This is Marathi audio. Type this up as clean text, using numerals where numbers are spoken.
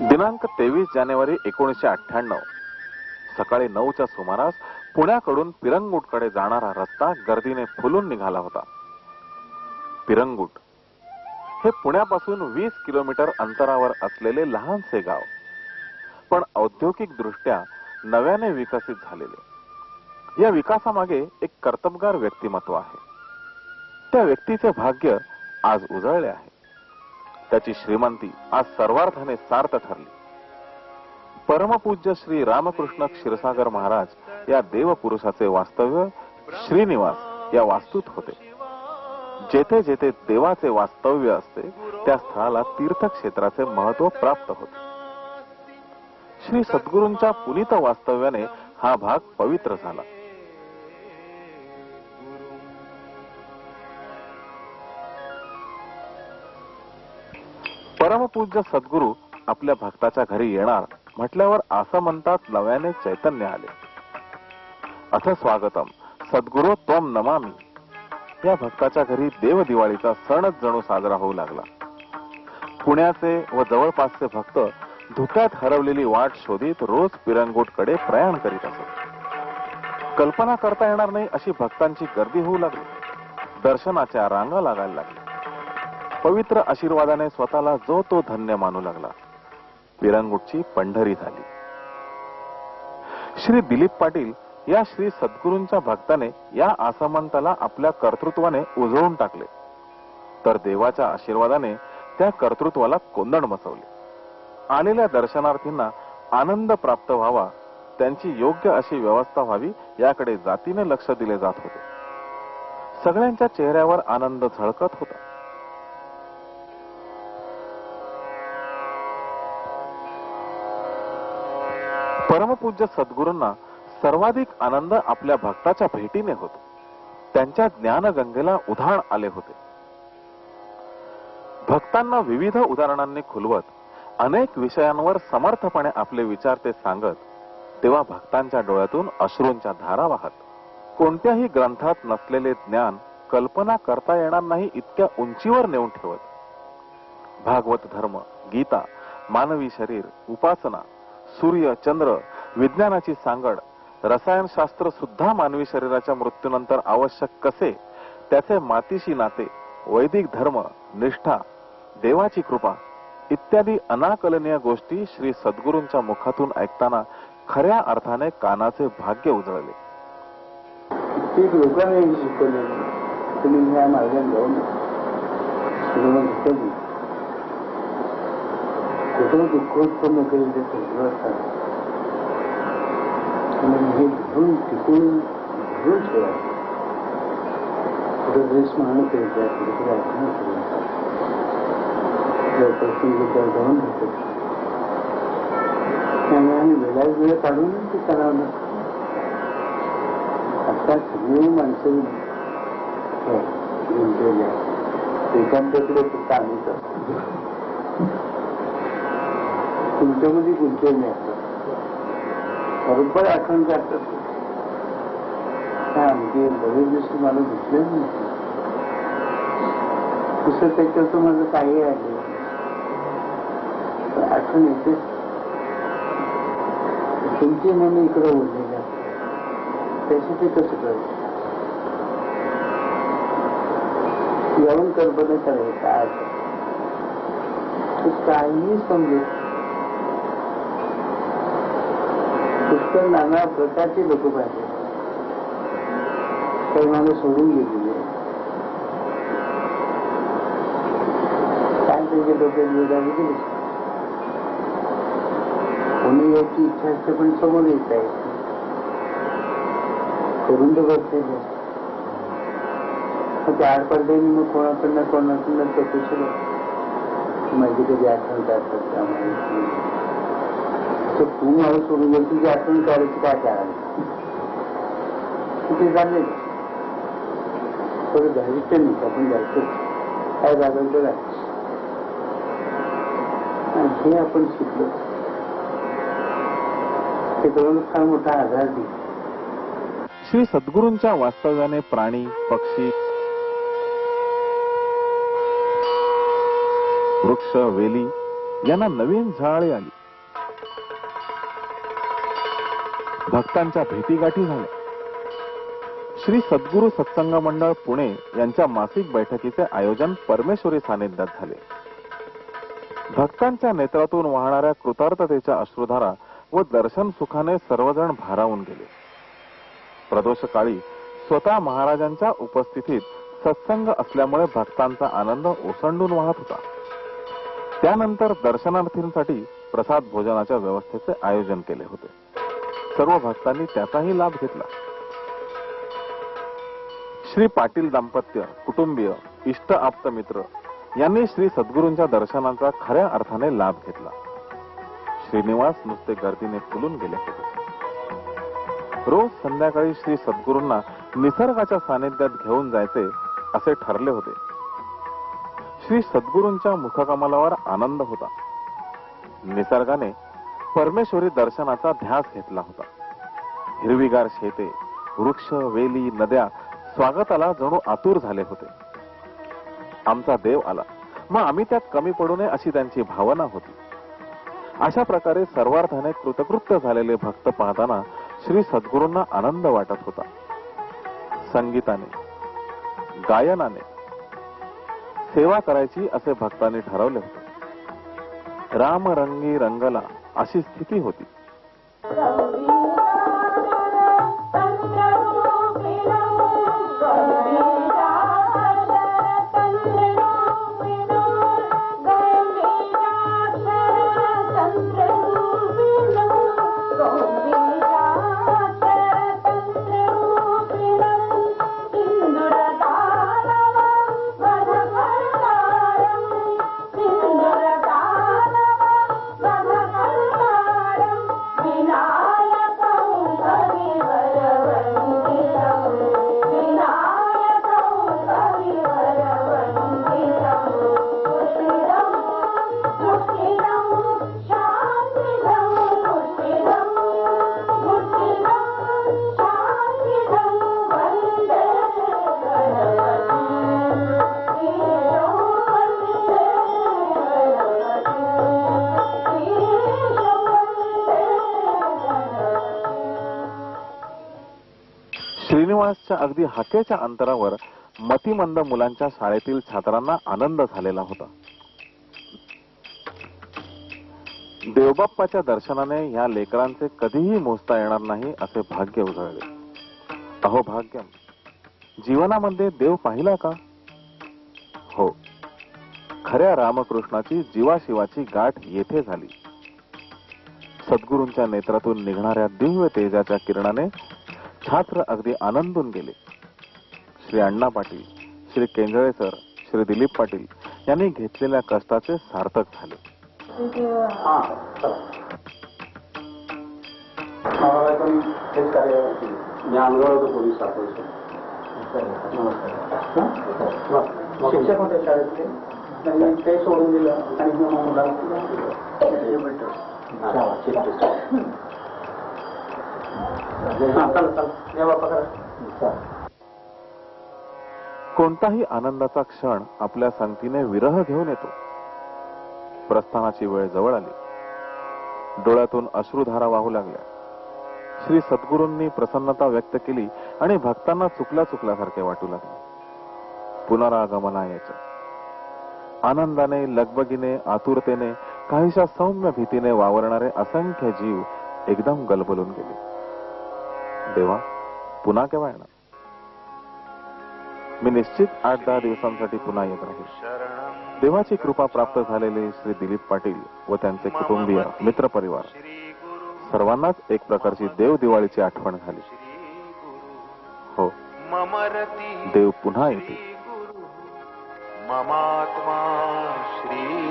दिनांक 23 जानेवारी 1998 सकाळी 9च्या सुमारास पुण्याकडून पिरंगुटकडे जाणारा रस्ता गर्दीने फुलून निघाला होता. पिरंगुट हे पुण्यापासून 20 किलोमीटर अंतरावर असलेले लहानसे गाव, पण औद्योगिक दृष्ट्या नव्याने विकसित झालेले. या विकासामागे एक कर्तबगार व्यक्तिमत्व आहे. त्या व्यक्तीचे भाग्य आज उजळले आहे. त्याची श्रीमंती आज सर्वार्थाने सार्थ ठरली. परमपूज्य श्री रामकृष्ण क्षीरसागर महाराज या देवपुरुषाचे वास्तव्य श्रीनिवास या वास्तूत होते. जेथे जेथे देवाचे वास्तव्य असते त्या स्थळाला तीर्थक्षेत्राचे महत्व प्राप्त होते. श्री सद्गुरूंच्या पुनीत वास्तव्याने हा भाग पवित्र झाला. परमपूज्य सद्गुरू आपल्या भक्ताच्या घरी येणार म्हटल्यावर असं म्हणतात, नव्याने चैतन्य आले. असं स्वागतम सद्गुरू त्वम नमामि. या भक्ताच्या घरी देव दिवाळीचा सणच जणू साजरा होऊ लागला. पुण्याचे व जवळपासचे भक्त धुक्यात हरवलेली वाट शोधित रोज पिरंगुटकडे प्रयाण करीत असत. कल्पना करता येणार नाही अशी भक्तांची गर्दी होऊ लागली. दर्शनाच्या रांगा लागायला लागल्या. पवित्र आशीर्वादाने स्वतःला जो तो धन्य मानू लागला. पिरंगुटची पंढरी झाली. श्री दिलीप पाटील या श्री सद्गुरूंच्या भक्ताने या आसमंताला आपल्या कर्तृत्वाने उजळून टाकले, तर देवाच्या आशीर्वादाने त्या कर्तृत्वाला कोंदण बसवले. आलेल्या दर्शनार्थींना आनंद प्राप्त व्हावा, त्यांची योग्य अशी व्यवस्था व्हावी याकडे जातीने लक्ष दिले जात होते. सगळ्यांच्या चेहऱ्यावर आनंद झळकत होता. परमपूज्य सद्गुरूंना सर्वाधिक आनंद आपल्या भक्ताच्या भेटीने होतो. त्यांच्या ज्ञानगंगेला उधाण आले होते. भक्तांना विविध उदाहरणांनी खुलवत अनेक विषयांवर समर्थपणे आपले विचार ते सांगत, तेव्हा भक्तांच्या डोळ्यातून अश्रूंच्या धारा वाहत. कोणत्याही ग्रंथात नसलेले ज्ञान कल्पना करता येणार नाही इतक्या उंचीवर नेऊन ठेवत. भागवत धर्म, गीता, मानवी शरीर, उपासना, सूर्य चंद्र, विज्ञानाची सांगड, रसायनशास्त्र सुद्धा मानवी शरीराच्या मृत्यूनंतर आवश्यक कसे, त्याचे मातीशी नाते, वैदिक धर्म, निष्ठा, देवाची कृपा इत्यादी अनाकलनीय गोष्टी श्री सद्गुरूंच्या मुखातून ऐकताना खऱ्या अर्थाने कानाचे भाग्य उजळले. कित्येक लोकांनी शिकवले, तुम्ही ह्या मार्गाने जाऊन कुठे दुःख उत्पन्न करेल ते सगळं असतात. हे धरून टिकून धरून ठेवायचं. कुठं ड्रेस मागणं करायचं, कुठे ऐकणं करायचं, जाऊन घेतो आणि वेळा वेळ काढून ते करावं लागतं. आता सगळी माणसं गुंतवली आहे. एकांताकडे फक्त आम्ही करतो. तुमच्यामध्ये गुंतवणी असतात, बरोबर आठवण काढतात. आमचे बरेच दिवस मला दिसलेच नाही. दुसरं त्याच्यावर माझं काही आहे, आठवण येते. तुमची मन इकडे ओढलेली असते, त्याची ते कसं करायचं यावरून कल्पना करायची. काय काहीही समजेल. पुष्कळ नाना प्रकारचे लोक पाहिजे. काही मला सोडून गेलेले, काय त्यांच्या डोक्यात वेगावी गेले. कोणी याची इच्छा असते पण समोर येत आहे, करून तर बसते. ते आड पडले मग कोणाकडनं चौकशी माझी कधी आठवण काढतात. त्यामुळे तू मला सोडून गेली, तुझी आठवण काढायची काय करायला कुठे झाले थोडं जायचं नाही. आपण जायचं काय जागायचं जायचं. हे आपण शिकलो, ते करून फार मोठा आधार दिला. श्री सद्गुरूंच्या वास्तव्याने प्राणी, पक्षी, वृक्ष, वेली यांना नवीन झळाळी आली. भक्तांच्या भेटीगाठी झाल्या. श्री सद्गुरू सत्संग मंडळ पुणे यांच्या मासिक बैठकीचे आयोजन परमेश्वरी सानिध्यात झाले. भक्तांच्या नेत्रातून वाहणाऱ्या कृतार्थतेच्या अश्रुधारा व दर्शन सुखाने सर्वजण भारावून गेले. प्रदोषकाळी स्वतः महाराजांच्या उपस्थितीत सत्संग असल्यामुळे भक्तांचा आनंद ओसंडून वाहत होता. त्यानंतर दर्शनार्थींसाठी प्रसाद भोजनाच्या व्यवस्थेचे आयोजन केले होते. सर्व भक्तांनी त्याचाही लाभ घेतला. श्री पाटील दाम्पत्य, कुटुंबीय, इष्ट आप्त मित्र यांनी श्री सद्गुरूंच्या दर्शनाचा खऱ्या अर्थाने लाभ घेतला. श्रीनिवास नुसते गर्दीने फुलून गेले होते. रोज संध्याकाळी श्री सद्गुरूंना निसर्गाच्या सानिध्यात घेऊन जायचे असे ठरले होते. श्री सद्गुरूंच्या मुखकमलावर आनंद होता. निसर्गाने परमेश्वरी दर्शनाचा ध्यास घेतला होता. हिरवीगार शेते, वृक्ष, वेली, नद्या स्वागताला जणू आतुर झाले होते. आमचा देव आला, मग आम्ही त्यात कमी पडू नये अशी त्यांची भावना होती. अशा प्रकारे सर्वार्थाने कृतकृत्य झालेले भक्त पाहताना श्री सद्गुरूंना आनंद वाटत होता. संगीताने, गायनाने सेवा करायची असे भक्तांनी ठरवले होते. राम रंगी रंगला अशी स्थिती होती. श्रीनिवासच्या अगदी हाकेच्या अंतरावर मतिमंद मुलांच्या शाळेतील छात्रांना आनंद झालेला होता. देवबाप्पाच्या दर्शनाने या लेकरांचे कधीही मोजता येणार नाही असे भाग्य उजळले. अहो भाग्यम, जीवनामध्ये देव पाहिला का? हो, खऱ्या रामकृष्णाची जीवाशिवाची गाठ येथे झाली. सद्गुरूंच्या नेत्रातून निघणाऱ्या दिव्य तेजाच्या किरणाने छात्र अगदी आनंदून गेले. श्री अण्णा पाटील, श्री केंजळे सर, श्री दिलीप पाटील यांनी घेतलेल्या कष्टाचे सार्थक झाले. शिक्षक होते शाळेतले, त्यांनी ते सोडून दिलं आणि कोणताही आनंदाचा क्षण आपल्या संगतीने विरह घेऊन येतो. प्रस्थानाची वेळ जवळ आली. डोळ्यातून अश्रुधारा वाहू लागल्या. श्री सद्गुरूंनी प्रसन्नता व्यक्त केली आणि भक्तांना चुकल्यासारखे वाटू लागले. पुनरागमनायचं आनंदाने, लगबगीने, आतुरतेने, काहीशा सौम्य भीतीने वावरणारे असंख्य जीव एकदम गलबलून गेले. देवा, पुन्हा केव्हा येणार? मी निश्चित 8-10 दिवसांसाठी पुन्हा येत राहील. देवाची कृपा प्राप्त झालेले श्री दिलीप पाटील व त्यांचे कुटुंबीय, मित्रपरिवार सर्वांनाच एक प्रकारची देव दिवाळीची आठवण झाली. हो, देव पुन्हा येतील. ममात्मा श्री